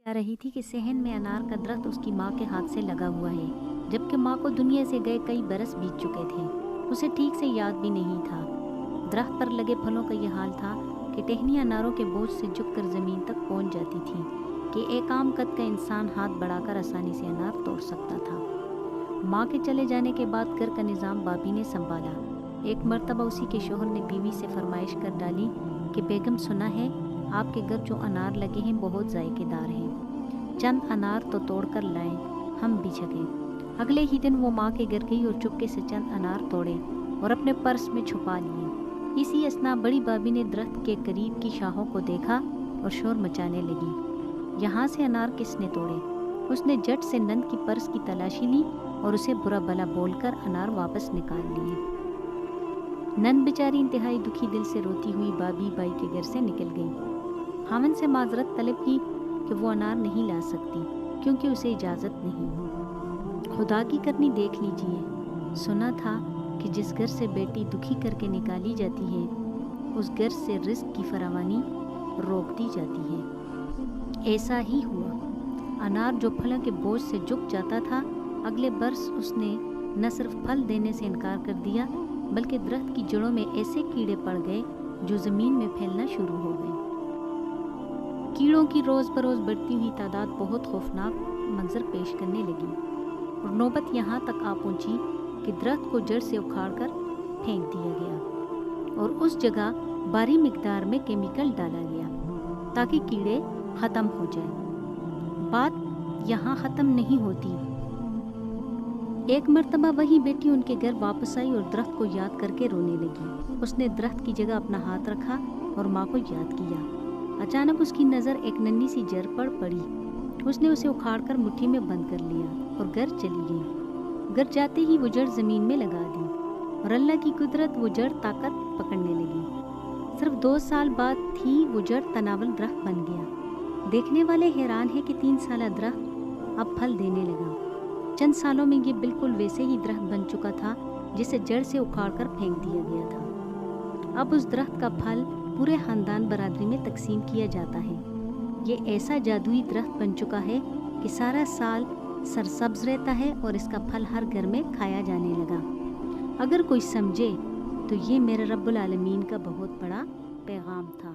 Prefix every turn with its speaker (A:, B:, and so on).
A: بتا رہی تھی کہ صحن میں انار کا درخت اس کی ماں کے ہاتھ سے لگا ہوا ہے، جبکہ ماں کو دنیا سے گئے کئی برس بیت چکے تھے۔ اسے ٹھیک سے یاد بھی نہیں تھا۔ درخت پر لگے پھلوں کا یہ حال تھا کہ ٹہنیاں اناروں کے بوجھ سے جھک کر زمین تک پہنچ جاتی تھی کہ ایک عام قد کا انسان ہاتھ بڑھا کر آسانی سے انار توڑ سکتا تھا۔ ماں کے چلے جانے کے بعد گھر کا نظام بابی نے سنبھالا۔ ایک مرتبہ اسی کے شوہر نے بیوی سے فرمائش کر ڈالی کہ بیگم، سنا ہے آپ کے گھر جو انار لگے ہیں بہت ذائقے دار ہیں، چند انار تو توڑ کر لائیں، ہم بھی چھکیں۔ اگلے ہی دن وہ ماں کے گھر گئی اور چپکے سے چند انار توڑے اور اپنے پرس میں چھپا لیے۔ اسی اثنا بڑی بابی نے درخت کے قریب کی شاخوں کو دیکھا اور شور مچانے لگی، یہاں سے انار کس نے توڑے؟ اس نے جھٹ سے نند کی پرس کی تلاشی لی اور اسے برا بھلا بول کر انار واپس نکال لیے۔ نند بیچاری انتہائی دکھی دل سے روتی ہوئی بابی بائی کے گھر سے نکل گئی۔ خاوند سے معذرت طلب کی کہ وہ انار نہیں لا سکتی کیونکہ اسے اجازت نہیں۔ خدا کی کرنی دیکھ لیجئے، سنا تھا کہ جس گھر سے بیٹی دکھی کر کے نکالی جاتی ہے اس گھر سے رزق کی فراوانی روک دی جاتی ہے۔ ایسا ہی ہوا۔ انار جو پھلوں کے بوجھ سے جھک جاتا تھا، اگلے برس اس نے نہ صرف پھل دینے سے انکار کر دیا بلکہ درخت کی جڑوں میں ایسے کیڑے پڑ گئے جو زمین میں پھیلنا شروع ہو گئے۔ کیڑوں کی روز بروز بڑھتی ہوئی تعداد بہت خوفناک منظر پیش کرنے لگی اور نوبت یہاں تک آ پہنچی کہ درخت کو جڑ سے اکھاڑ کر پھینک دیا گیا اور اس جگہ بھاری مقدار میں کیمیکل ڈالا گیا تاکہ کیڑے ختم ہو جائیں۔ بات یہاں ختم نہیں ہوتی۔ ایک مرتبہ وہی بیٹی ان کے گھر واپس آئی اور درخت کو یاد کر کے رونے لگی۔ اس نے درخت کی جگہ اپنا ہاتھ رکھا اور ماں کو یاد کیا۔ اچانک اس کی نظر ایک ننھی سی جڑ پر پڑی۔ اس نے اسے اکھاڑ کر مٹھی میں بند کر لیا اور گھر چلی گئی۔ گھر جاتے ہی وہ جڑ زمین میں لگا دی اور اللہ کی قدرت وہ جڑ طاقت پکڑنے لگی۔ صرف 2 سال بعد ہی وہ جڑ تناول درخت بن گیا۔ دیکھنے والے حیران ہیں کہ 3 سالہ درخت اب پھل دینے لگا۔ چند سالوں میں یہ بالکل ویسے ہی درخت بن چکا تھا جسے جڑ سے اکھاڑ کر پھینک دیا گیا تھا۔ اب اس درخت کا پھل پورے خاندان برادری میں تقسیم کیا جاتا ہے۔ یہ ایسا جادوئی درخت بن چکا ہے کہ سارا سال سرسبز رہتا ہے اور اس کا پھل ہر گھر میں کھایا جانے لگا۔ اگر کوئی سمجھے تو یہ میرے رب العالمین کا بہت بڑا پیغام تھا۔